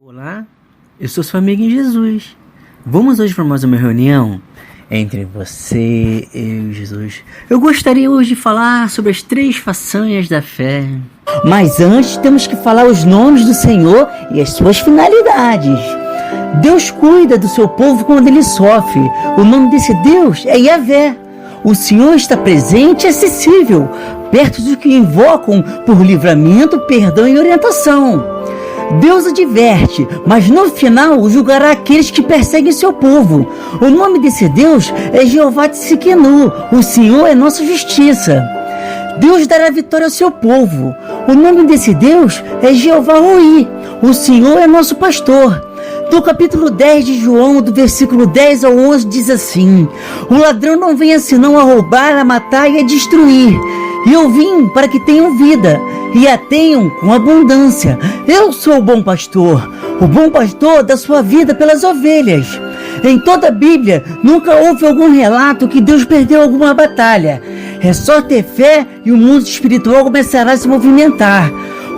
Olá, eu sou sua amiga em Jesus. Vamos hoje para mais uma reunião entre você, eu e Jesus. Eu gostaria hoje de falar sobre as 3 façanhas da fé. Mas antes temos que falar os nomes do Senhor e as suas finalidades. Deus cuida do seu povo quando ele sofre. O nome desse Deus é Yahvé. O Senhor está presente e acessível, perto dos que invocam por livramento, perdão e orientação. Deus adverte, mas no final julgará aqueles que perseguem seu povo. O nome desse Deus é Jeová Tsidkenu. O Senhor é nossa justiça. Deus dará vitória ao seu povo. O nome desse Deus é Jeová Roi. O Senhor é nosso pastor. No capítulo 10 de João, do versículo 10 ao 11, diz assim: o ladrão não vem senão a roubar, a matar e a destruir. E eu vim para que tenham vida, e a tenham com abundância. Eu sou o bom pastor. O bom pastor dá sua vida pelas ovelhas. Em toda a Bíblia, nunca houve algum relato que Deus perdeu alguma batalha. É só ter fé e o mundo espiritual começará a se movimentar.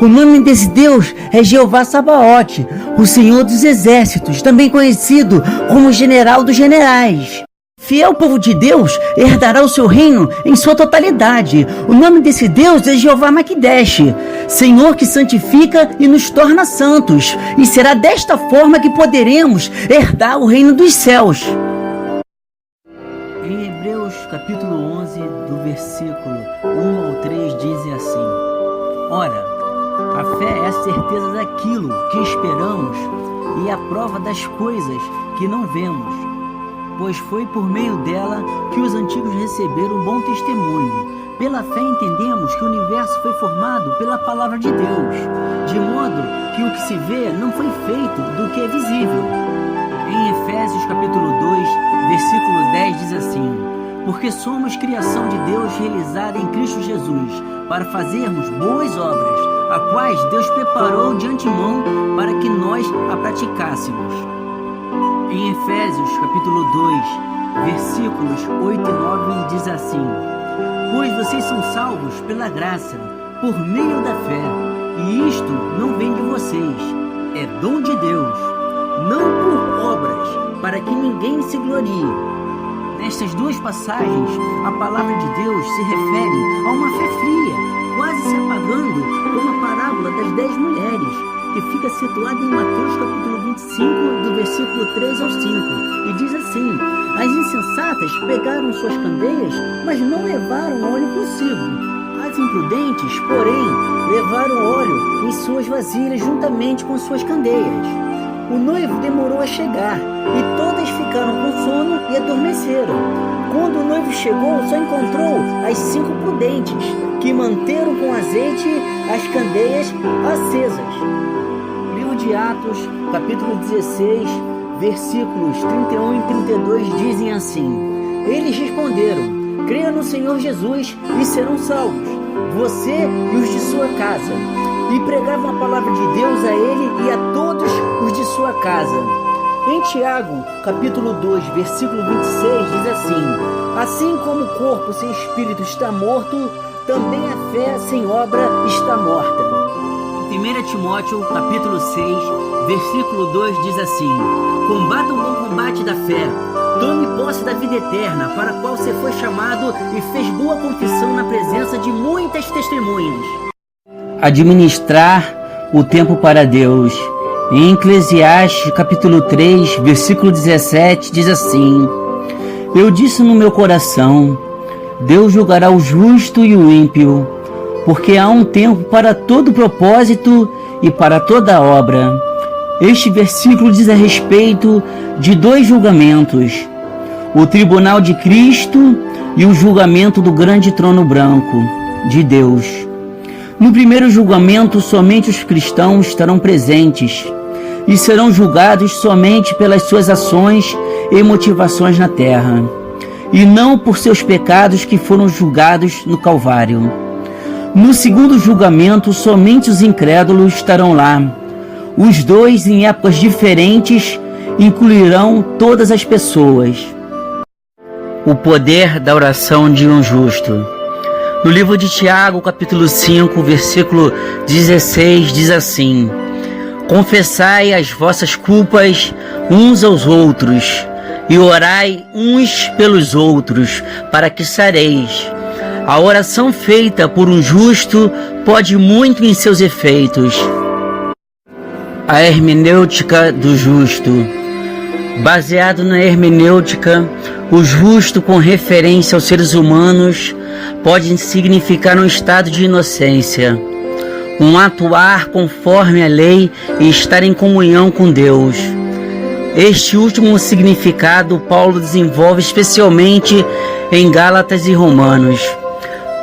O nome desse Deus é Jeová Sabaote, o Senhor dos Exércitos, também conhecido como General dos Generais. Fiel povo de Deus herdará o seu reino em sua totalidade. O nome desse Deus é Jeová Maquidesh, Senhor que santifica e nos torna santos. E será desta forma que poderemos herdar o reino dos céus. Em Hebreus capítulo 11, do versículo 1 ao 3, dizem assim: ora, a fé é a certeza daquilo que esperamos e a prova das coisas que não vemos. Pois foi por meio dela que os antigos receberam bom testemunho. Pela fé entendemos que o universo foi formado pela palavra de Deus, de modo que o que se vê não foi feito do que é visível. Em Efésios capítulo 2, versículo 10 diz assim: porque somos criação de Deus realizada em Cristo Jesus, para fazermos boas obras, a quais Deus preparou de antemão para que nós a praticássemos. Em Efésios capítulo 2, versículos 8 e 9 diz assim: pois vocês são salvos pela graça, por meio da fé, e isto não vem de vocês, é dom de Deus, não por obras, para que ninguém se glorie. Nestas 2 passagens, a palavra de Deus se refere a uma fé fria, quase se apagando, como a parábola das 10 mulheres, que fica situada em Mateus capítulo 25, do versículo 3 ao 5, e diz assim: as insensatas pegaram suas candeias, mas não levaram óleo consigo. As imprudentes, porém, levaram óleo em suas vasilhas juntamente com suas candeias. O noivo demorou a chegar, e todas ficaram com sono e adormeceram. Quando o noivo chegou, só encontrou as 5 prudentes, que manteram com azeite as candeias acesas. Livro de Atos, capítulo 16, versículos 31 e 32 dizem assim: eles responderam: creia no Senhor Jesus e serão salvos, você e os de sua casa. E pregavam a palavra de Deus a ele e a todos os de sua casa. Em Tiago, capítulo 2, versículo 26, diz assim: assim como o corpo sem espírito está morto, também a fé sem obra está morta. Em 1 Timóteo, capítulo 6, versículo 2 diz assim: combata o bom combate da fé, tome posse da vida eterna, para a qual você foi chamado e fez boa confissão na presença de muitas testemunhas. Administrar o tempo para Deus. Em Eclesiastes capítulo 3, versículo 17, diz assim: eu disse no meu coração, Deus julgará o justo e o ímpio, porque há um tempo para todo propósito e para toda obra. Este versículo diz a respeito de 2 julgamentos: o tribunal de Cristo e o julgamento do grande trono branco de Deus. No primeiro julgamento, somente os cristãos estarão presentes e serão julgados somente pelas suas ações e motivações na terra, e não por seus pecados que foram julgados no Calvário. No segundo julgamento, somente os incrédulos estarão lá. Os 2, em épocas diferentes, incluirão todas as pessoas. O poder da oração de um justo. No livro de Tiago, capítulo 5, versículo 16, diz assim: Confessai as vossas culpas uns aos outros, e orai uns pelos outros, para que sareis. A oração feita por um justo pode muito em seus efeitos. A hermenêutica do justo. Baseado na hermenêutica, o justo com referência aos seres humanos pode significar um estado de inocência, um atuar conforme a lei e estar em comunhão com Deus. Este último significado Paulo desenvolve especialmente em Gálatas e Romanos.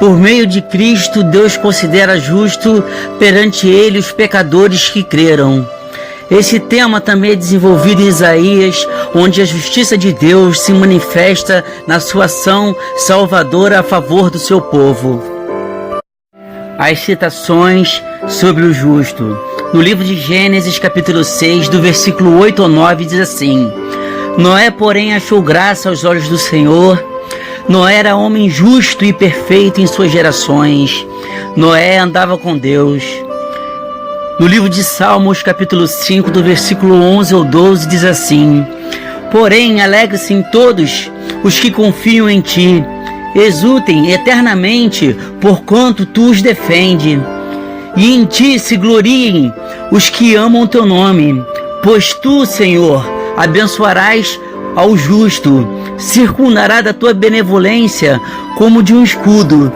Por meio de Cristo, Deus considera justo perante ele os pecadores que creram. Esse tema também é desenvolvido em Isaías, onde a justiça de Deus se manifesta na sua ação salvadora a favor do seu povo. As citações sobre o justo. No livro de Gênesis, capítulo 6, do versículo 8 ao 9, diz assim: Noé, porém, achou graça aos olhos do Senhor. Noé era homem justo e perfeito em suas gerações. Noé andava com Deus. No livro de Salmos, capítulo 5, do versículo 11 ao 12, diz assim: Porém, alegre-se em todos os que confiam em ti. Exultem eternamente, porquanto tu os defende. E em ti se gloriem os que amam teu nome. Pois tu, Senhor, abençoarás ao justo, circundará da tua benevolência como de um escudo.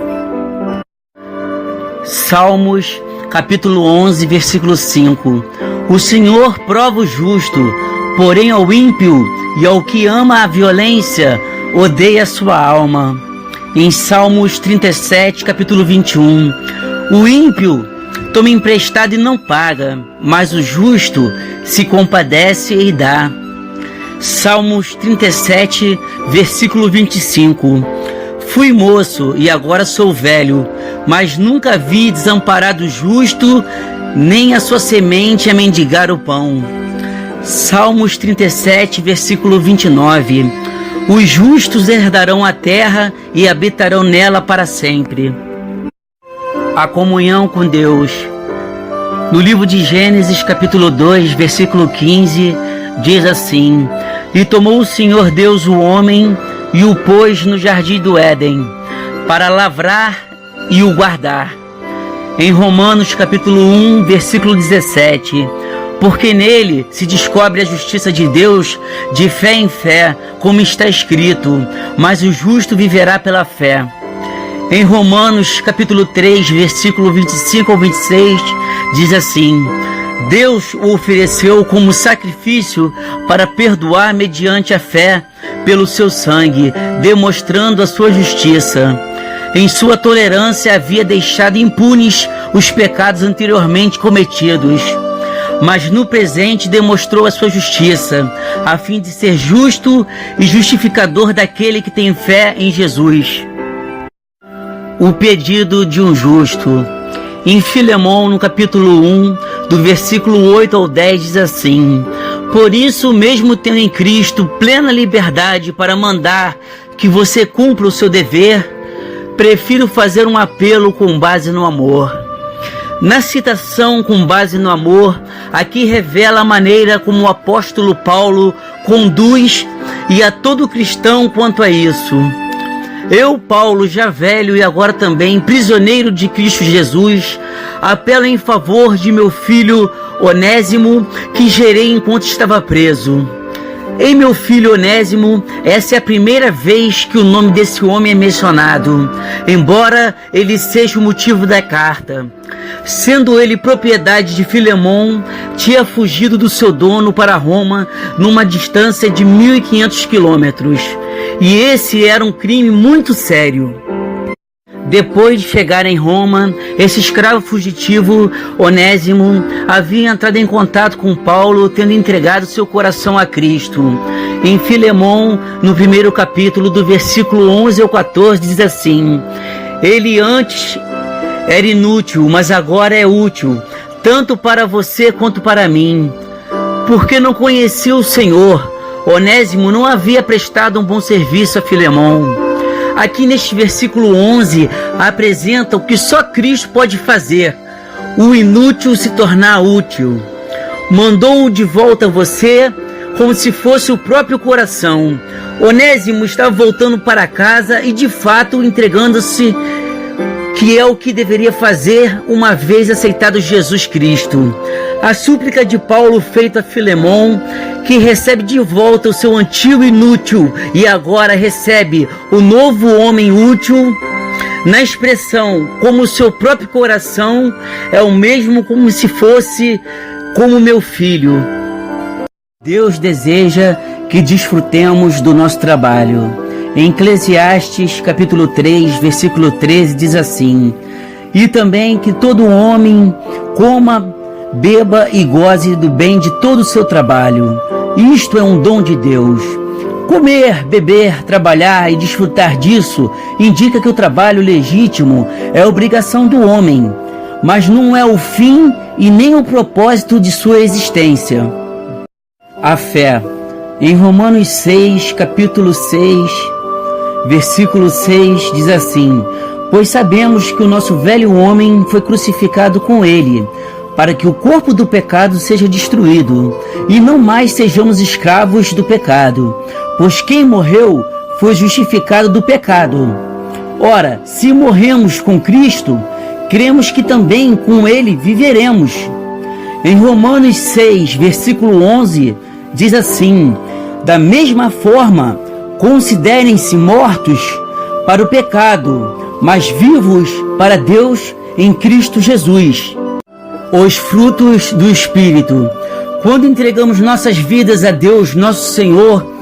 Salmos, capítulo 11, versículo 5. O Senhor prova o justo, porém ao ímpio e ao que ama a violência, odeia a sua alma. Em Salmos 37, capítulo 21. O ímpio toma emprestado e não paga, mas o justo se compadece e dá. Salmos 37, versículo 25. Fui moço e agora sou velho, mas nunca vi desamparado o justo, nem a sua semente a mendigar o pão. Salmos 37, versículo 29. Os justos herdarão a terra e habitarão nela para sempre. A comunhão com Deus. No livro de Gênesis, capítulo 2, versículo 15, diz assim: E tomou o Senhor Deus o homem e o pôs no jardim do Éden, para lavrar e o guardar. Em Romanos, capítulo 1, versículo 17, porque nele se descobre a justiça de Deus de fé em fé, como está escrito, mas o justo viverá pela fé. Em Romanos, capítulo 3, versículo 25 ao 26, diz assim: Deus o ofereceu como sacrifício para perdoar mediante a fé pelo seu sangue, demonstrando a sua justiça. Em sua tolerância havia deixado impunes os pecados anteriormente cometidos, mas no presente demonstrou a sua justiça, a fim de ser justo e justificador daquele que tem fé em Jesus. O pedido de um justo. Em Filemão, no capítulo 1, do versículo 8 ao 10, diz assim: Por isso, mesmo tendo em Cristo plena liberdade para mandar que você cumpra o seu dever, prefiro fazer um apelo com base no amor. Na citação com base no amor, aqui revela a maneira como o apóstolo Paulo conduz e a todo cristão quanto a isso. Eu, Paulo, já velho e agora também prisioneiro de Cristo Jesus, apelo em favor de meu filho Onésimo, que gerei enquanto estava preso. Ei, meu filho Onésimo, essa é a primeira vez que o nome desse homem é mencionado, embora ele seja o motivo da carta. Sendo ele propriedade de Filemão, tinha fugido do seu dono para Roma numa distância de 1.500 quilômetros. E esse era um crime muito sério. Depois de chegar em Roma, esse escravo fugitivo, Onésimo, havia entrado em contato com Paulo, tendo entregado seu coração a Cristo. Em Filemão, no primeiro capítulo, do versículo 11 ao 14, diz assim: Ele antes era inútil, mas agora é útil, tanto para você quanto para mim. Porque não conhecia o Senhor, Onésimo não havia prestado um bom serviço a Filemão. Aqui neste versículo 11, apresenta o que só Cristo pode fazer: o inútil se tornar útil. mandou-o de volta a você como se fosse o próprio coração. Onésimo estava voltando para casa e de fato entregando-se, que é o que deveria fazer uma vez aceitado Jesus Cristo. A súplica de Paulo feita a Filemon, que recebe de volta o seu antigo inútil e agora recebe o novo homem útil, na expressão como o seu próprio coração, é o mesmo como se fosse como meu filho. Deus deseja que desfrutemos do nosso trabalho. Em Eclesiastes capítulo 3, versículo 13 diz assim: e também que todo homem coma, beba e goze do bem de todo o seu trabalho. Isto é um dom de Deus. Comer, beber, trabalhar e desfrutar disso indica que o trabalho legítimo é obrigação do homem, mas não é o fim e nem o propósito de sua existência. A fé. Em Romanos 6, capítulo 6, versículo 6 diz assim: pois sabemos que o nosso velho homem foi crucificado com ele, para que o corpo do pecado seja destruído, e não mais sejamos escravos do pecado, pois quem morreu foi justificado do pecado. Ora, se morremos com Cristo, cremos que também com ele viveremos. Em Romanos 6, versículo 11, diz assim: da mesma forma, considerem-se mortos para o pecado, mas vivos para Deus em Cristo Jesus. Os frutos do Espírito. Quando entregamos nossas vidas a Deus, nosso Senhor,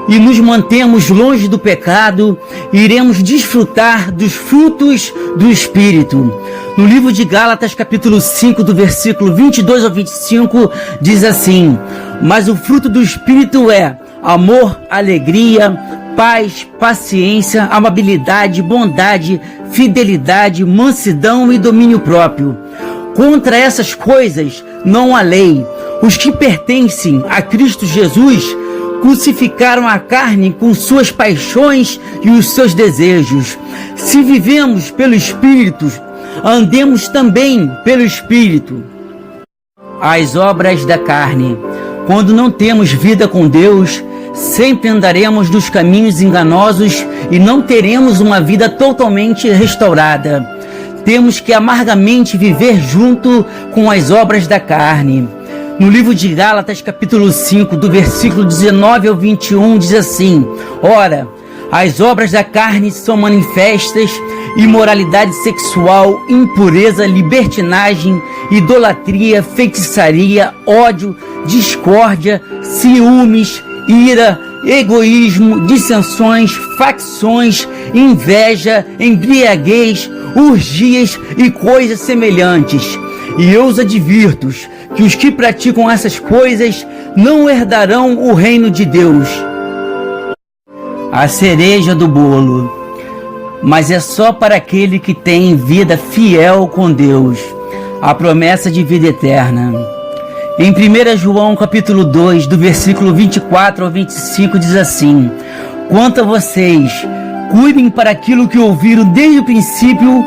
e nos mantemos longe do pecado, iremos desfrutar dos frutos do Espírito. No livro de Gálatas, capítulo 5, do versículo 22 ao 25, diz assim: mas o fruto do Espírito é amor, alegria, paz, paciência, amabilidade, bondade, fidelidade, mansidão e domínio próprio. Contra essas coisas não há lei. Os que pertencem a Cristo Jesus crucificaram a carne com suas paixões e os seus desejos. Se vivemos pelo Espírito, andemos também pelo Espírito. As obras da carne. Quando não temos vida com Deus, sempre andaremos nos caminhos enganosos e não teremos uma vida totalmente restaurada. Temos que amargamente viver junto com as obras da carne. No livro de Gálatas, capítulo 5, do versículo 19 ao 21, diz assim: ora, as obras da carne são manifestas: imoralidade sexual, impureza, libertinagem, idolatria, feitiçaria, ódio, discórdia, ciúmes, ira, egoísmo, dissensões, facções, inveja, embriaguez, orgias e coisas semelhantes. E eu os advirto que os que praticam essas coisas não herdarão o reino de Deus. A cereja do bolo. Mas é só para aquele que tem vida fiel com Deus, a promessa de vida eterna. Em 1 João capítulo 2, do versículo 24 ao 25, diz assim: quanto a vocês, cuidem para aquilo que ouviram desde o princípio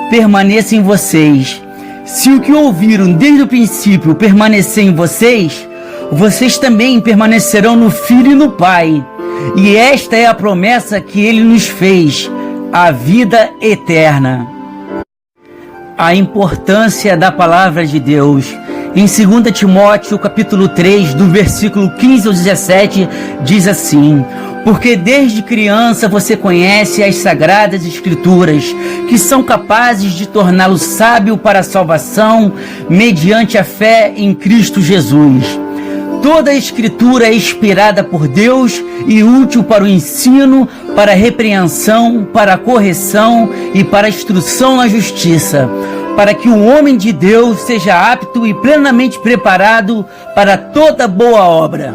permaneça em vocês. Se o que ouviram desde o princípio permanecer em vocês, vocês também permanecerão no Filho e no Pai. E esta é a promessa que Ele nos fez, a vida eterna. A importância da palavra de Deus. Em 2 Timóteo, capítulo 3, do versículo 15 ao 17, diz assim: porque desde criança você conhece as sagradas escrituras, que são capazes de torná-lo sábio para a salvação, mediante a fé em Cristo Jesus. Toda a escritura é inspirada por Deus e útil para o ensino, para a repreensão, para a correção e para a instrução na justiça, para que o homem de Deus seja apto e plenamente preparado para toda boa obra.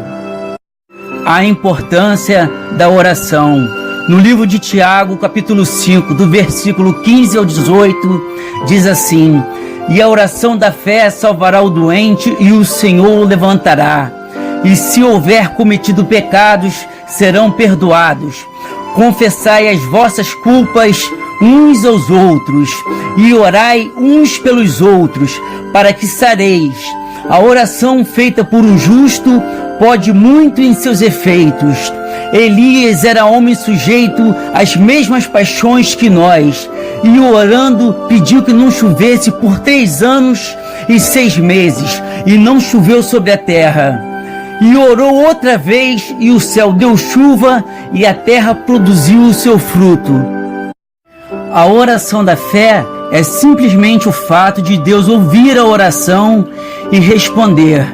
A importância da oração. No livro de Tiago, capítulo 5, do versículo 15 ao 18, diz assim: e a oração da fé salvará o doente e o Senhor o levantará. E se houver cometido pecados, serão perdoados. Confessai as vossas culpas uns aos outros, e orai uns pelos outros, para que sareis. A oração feita por um justo pode muito em seus efeitos. Elias era homem sujeito às mesmas paixões que nós, e orando pediu que não chovesse por 3 anos e 6 meses, e não choveu sobre a terra. E orou outra vez, e o céu deu chuva, e a terra produziu o seu fruto. A oração da fé é simplesmente o fato de Deus ouvir a oração e responder.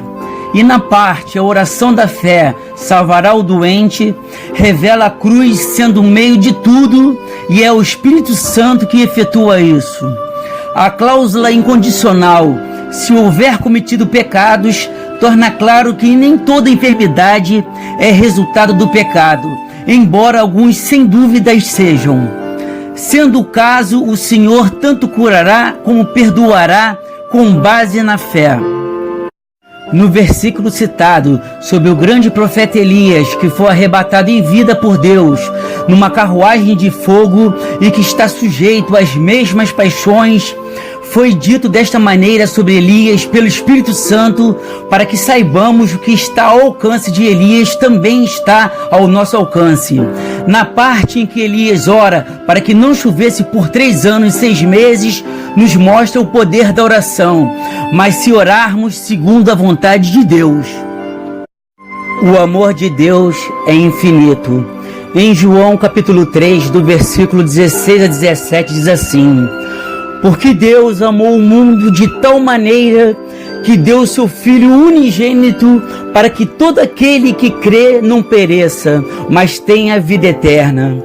E na parte, a oração da fé salvará o doente, revela a cruz sendo o meio de tudo, e é o Espírito Santo que efetua isso. A cláusula incondicional, se houver cometido pecados, torna claro que nem toda enfermidade é resultado do pecado, embora alguns sem dúvidas sejam. Sendo o caso, o Senhor tanto curará como perdoará com base na fé. No versículo citado sobre o grande profeta Elias, que foi arrebatado em vida por Deus numa carruagem de fogo e que está sujeito às mesmas paixões, foi dito desta maneira sobre Elias pelo Espírito Santo, para que saibamos o que está ao alcance de Elias também está ao nosso alcance. Na parte em que Elias ora para que não chovesse por 3 anos e 6 meses, nos mostra o poder da oração, mas se orarmos segundo a vontade de Deus. O amor de Deus é infinito. Em João capítulo 3, do versículo 16 a 17, diz assim: porque Deus amou o mundo de tal maneira que deu o seu Filho unigênito para que todo aquele que crê não pereça, mas tenha vida eterna.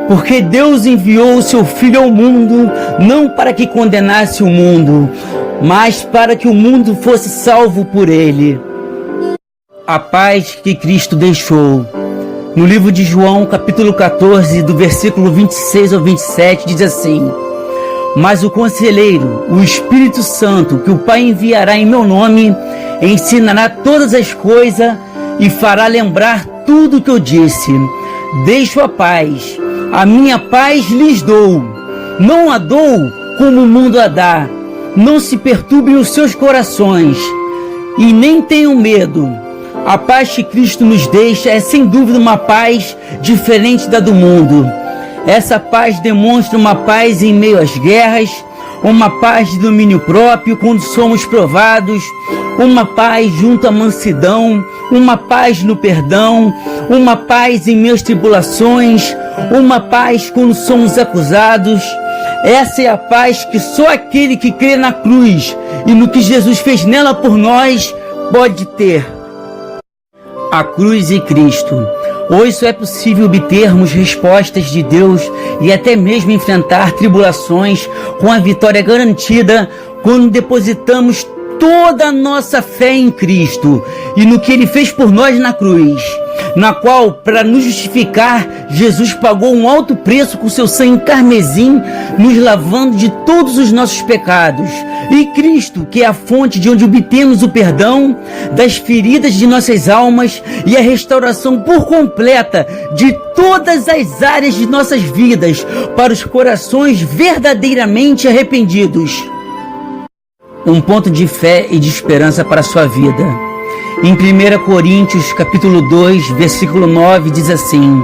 Porque Deus enviou o seu Filho ao mundo, não para que condenasse o mundo, mas para que o mundo fosse salvo por ele. A paz que Cristo deixou. No livro de João, capítulo 14, do versículo 26 ao 27, diz assim: mas o Conselheiro, o Espírito Santo, que o Pai enviará em meu nome, ensinará todas as coisas e fará lembrar tudo o que eu disse. Deixo a paz, a minha paz lhes dou. Não a dou como o mundo a dá. Não se perturbem os seus corações e nem tenham medo. A paz que Cristo nos deixa é sem dúvida uma paz diferente da do mundo. Essa paz demonstra uma paz em meio às guerras, uma paz de domínio próprio quando somos provados, uma paz junto à mansidão, uma paz no perdão, uma paz em meio às tribulações, uma paz quando somos acusados. Essa é a paz que só aquele que crê na cruz e no que Jesus fez nela por nós pode ter. A cruz e Cristo. Hoje só é possível obtermos respostas de Deus e até mesmo enfrentar tribulações com a vitória garantida quando depositamos toda a nossa fé em Cristo e no que Ele fez por nós na cruz, na qual, para nos justificar, Jesus pagou um alto preço com seu sangue carmesim, nos lavando de todos os nossos pecados. E Cristo, que é a fonte de onde obtemos o perdão das feridas de nossas almas e a restauração por completa de todas as áreas de nossas vidas para os corações verdadeiramente arrependidos. Um ponto de fé e de esperança para a sua vida. Em 1 Coríntios capítulo 2, versículo 9, diz assim: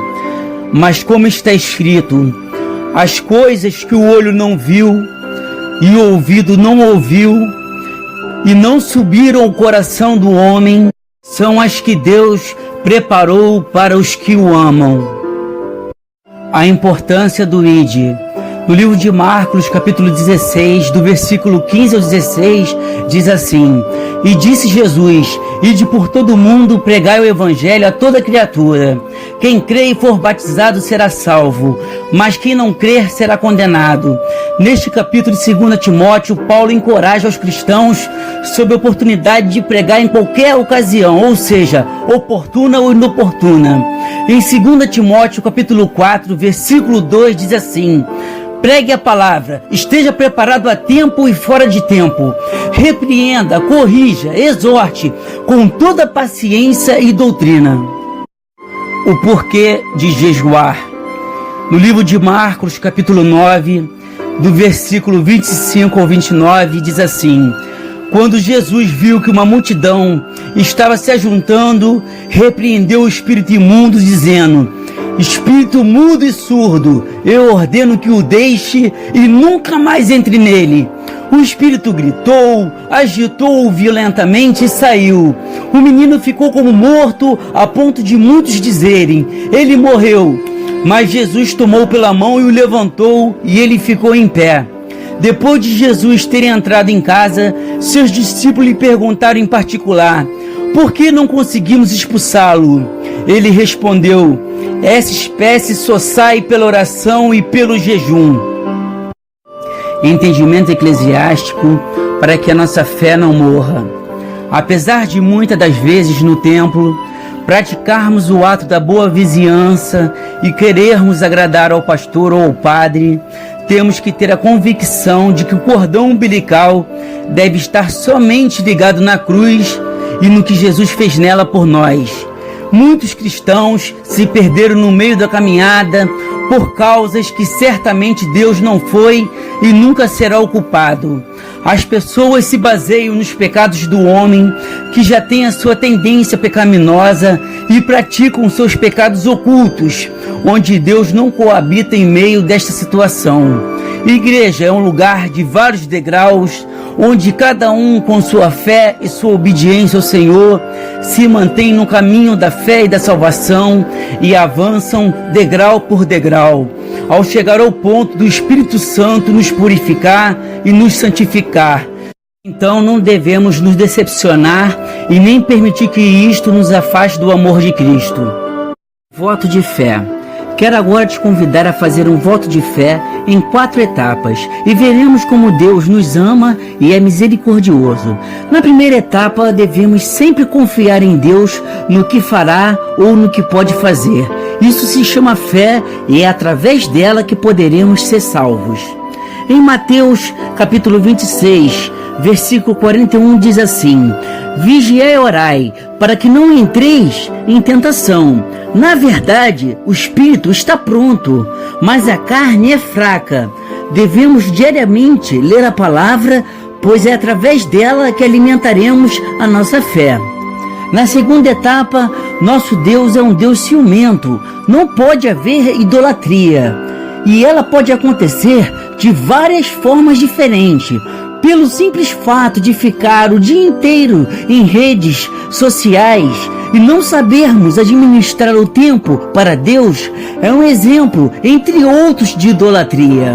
mas como está escrito, as coisas que o olho não viu e o ouvido não ouviu e não subiram ao coração do homem, são as que Deus preparou para os que o amam. A importância do ID. No livro de Marcos, capítulo 16, do versículo 15 ao 16, diz assim: e disse Jesus: ide por todo o mundo, pregai o evangelho a toda criatura. Quem crê e for batizado será salvo, mas quem não crer será condenado. Neste capítulo de 2 Timóteo, Paulo encoraja os cristãos sobre a oportunidade de pregar em qualquer ocasião, ou seja, oportuna ou inoportuna. Em 2 Timóteo, capítulo 4, versículo 2, diz assim: pregue a palavra, esteja preparado a tempo e fora de tempo. Repreenda, corrija, exorte com toda paciência e doutrina. O porquê de jejuar. No livro de Marcos, capítulo 9, do versículo 25 ao 29, diz assim: Quando Jesus viu que uma multidão estava se ajuntando, repreendeu o espírito imundo, dizendo: espírito mudo e surdo, eu ordeno que o deixe e nunca mais entre nele. O espírito gritou, agitou-o violentamente e saiu. O menino ficou como morto, a ponto de muitos dizerem: ele morreu. Mas Jesus tomou pela mão e o levantou, e ele ficou em pé. Depois de Jesus ter entrado em casa, seus discípulos lhe perguntaram em particular: por que não conseguimos expulsá-lo? Ele respondeu: essa espécie só sai pela oração e pelo jejum. Entendimento eclesiástico para que a nossa fé não morra. Apesar de muitas das vezes no templo praticarmos o ato da boa vizinhança e querermos agradar ao pastor ou ao padre, temos que ter a convicção de que o cordão umbilical deve estar somente ligado na cruz e no que Jesus fez nela por nós. Muitos cristãos se perderam no meio da caminhada por causas que certamente Deus não foi e nunca será o culpado. As pessoas se baseiam nos pecados do homem, que já tem a sua tendência pecaminosa, e praticam seus pecados ocultos, onde Deus não coabita em meio desta situação. Igreja é um lugar de vários degraus, onde cada um, com sua fé e sua obediência ao Senhor, se mantém no caminho da fé e da salvação e avançam degrau por degrau, ao chegar ao ponto do Espírito Santo nos purificar e nos santificar. Então não devemos nos decepcionar e nem permitir que isto nos afaste do amor de Cristo. Voto de fé. Quero agora te convidar a fazer um voto de fé em 4 etapas e veremos como Deus nos ama e é misericordioso. Na primeira etapa, devemos sempre confiar em Deus no que fará ou no que pode fazer. Isso se chama fé e é através dela que poderemos ser salvos. Em Mateus capítulo 26, versículo 41 diz assim: vigiai e orai, para que não entreis em tentação. Na verdade, o espírito está pronto, mas a carne é fraca. Devemos diariamente ler a palavra, pois é através dela que alimentaremos a nossa fé. Na segunda etapa, nosso Deus é um Deus ciumento. Não pode haver idolatria. E ela pode acontecer de várias formas diferentes. Pelo simples fato de ficar o dia inteiro em redes sociais e não sabermos administrar o tempo para Deus, é um exemplo, entre outros, de idolatria.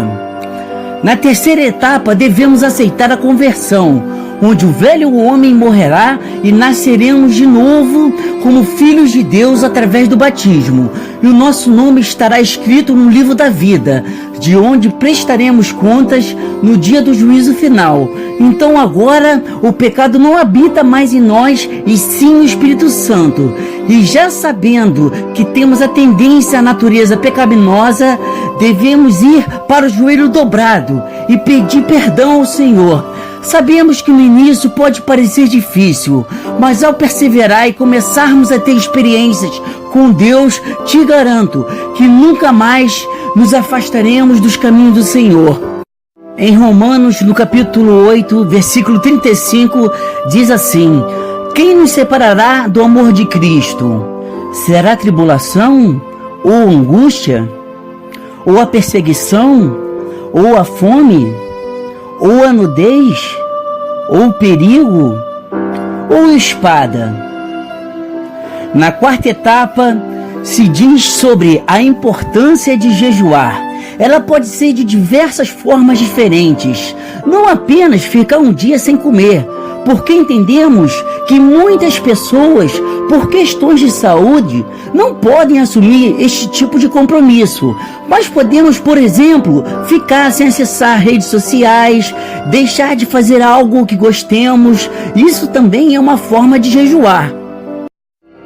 Na terceira etapa, devemos aceitar a conversão, onde o velho homem morrerá e nasceremos de novo como filhos de Deus através do batismo, e o nosso nome estará escrito no livro da vida, de onde prestaremos contas no dia do juízo final. Então agora o pecado não habita mais em nós, e sim o Espírito Santo. E já sabendo que temos a tendência à natureza pecaminosa, devemos ir para o joelho dobrado e pedir perdão ao Senhor. Sabemos que no início pode parecer difícil, mas ao perseverar e começarmos a ter experiências com Deus, te garanto que nunca mais nos afastaremos dos caminhos do Senhor. Em Romanos, no capítulo 8, versículo 35, diz assim: quem nos separará do amor de Cristo? Será a tribulação? Ou angústia? Ou a perseguição? Ou a fome? Ou a nudez? Ou perigo? Ou espada? Na quarta etapa, se diz sobre a importância de jejuar. Ela pode ser de diversas formas diferentes, não apenas ficar um dia sem comer, porque entendemos que muitas pessoas, por questões de saúde, não podem assumir este tipo de compromisso. Mas podemos, por exemplo, ficar sem acessar redes sociais, deixar de fazer algo que gostemos. Isso também é uma forma de jejuar.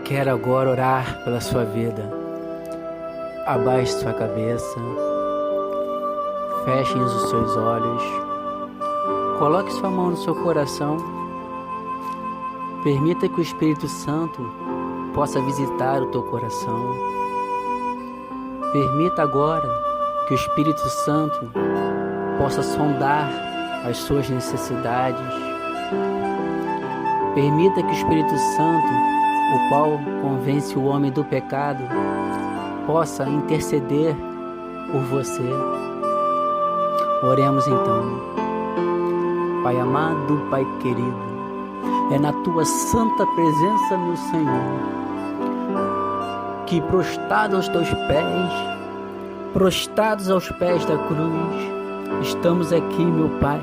Quero agora orar pela sua vida. Abaixe sua cabeça, feche os seus olhos, coloque sua mão no seu coração. Permita que o Espírito Santo possa visitar o teu coração. Permita agora que o Espírito Santo possa sondar as suas necessidades, Permita que o Espírito Santo, o qual convence o homem do pecado, possa interceder por você. Oremos então. Pai amado, Pai querido, é na Tua santa presença, meu Senhor, que prostrados aos Teus pés, prostrados aos pés da cruz, estamos aqui, meu Pai,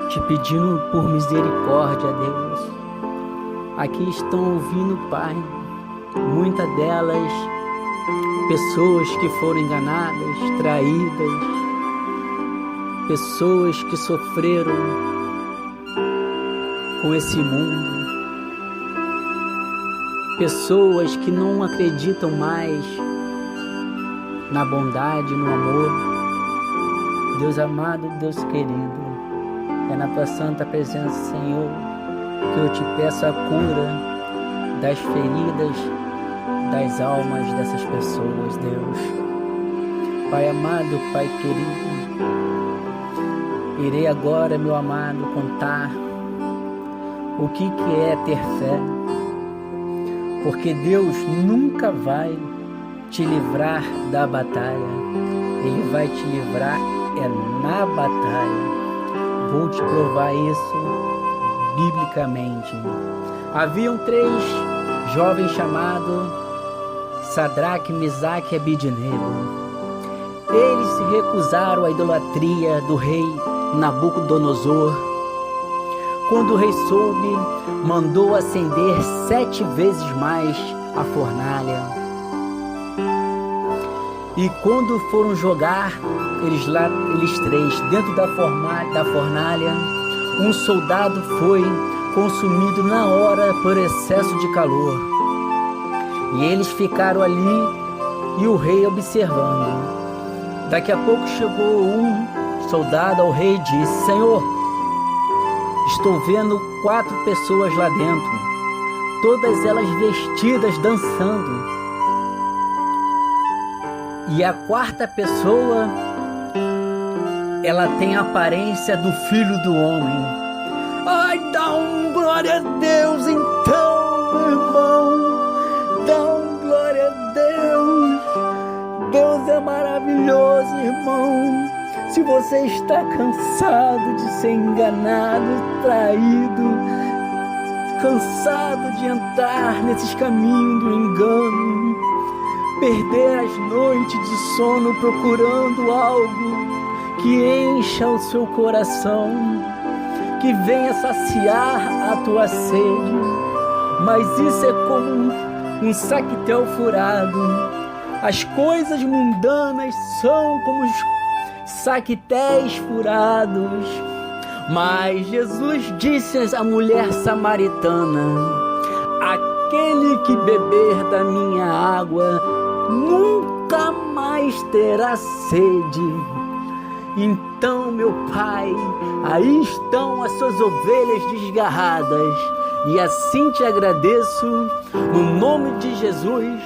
te pedindo por misericórdia, Deus. Aqui estão ouvindo, Pai, muitas delas pessoas que foram enganadas, traídas, pessoas que sofreram com esse mundo, pessoas que não acreditam mais na bondade, no amor. Deus amado, Deus querido, é na Tua santa presença, Senhor, que eu te peço a cura das feridas das almas dessas pessoas, Deus. Pai amado, Pai querido, irei agora, meu amado, contar o que é ter fé, porque Deus nunca vai te livrar da batalha, Ele vai te livrar na batalha. Vou te provar isso biblicamente. Haviam 3 jovens chamados Sadraque, Mesaque e Abednego. Eles se recusaram à idolatria do rei Nabucodonosor. Quando o rei soube, mandou acender 7 vezes mais a fornalha. E quando foram jogar, eles 3, dentro da fornalha, um soldado foi consumido na hora por excesso de calor. E eles ficaram ali e o rei observando. Daqui a pouco chegou um soldado ao rei e disse: Senhor, estou vendo 4 pessoas lá dentro, todas elas vestidas, dançando. E a 4ª pessoa, ela tem a aparência do Filho do Homem. Ai, dá glória a Deus então, meu irmão. Dá glória a Deus. Deus é maravilhoso, irmão. Se você está cansado de ser enganado, traído, cansado de entrar nesses caminhos do engano, perder as noites de sono procurando algo que encha o seu coração, que venha saciar a tua sede, mas isso é como um saquetel furado. As coisas mundanas são como os saquetéis furados. Mas Jesus disse à mulher samaritana: aquele que beber da minha água nunca mais terá sede. Então, meu Pai, aí estão as suas ovelhas desgarradas, e assim te agradeço, no nome de Jesus.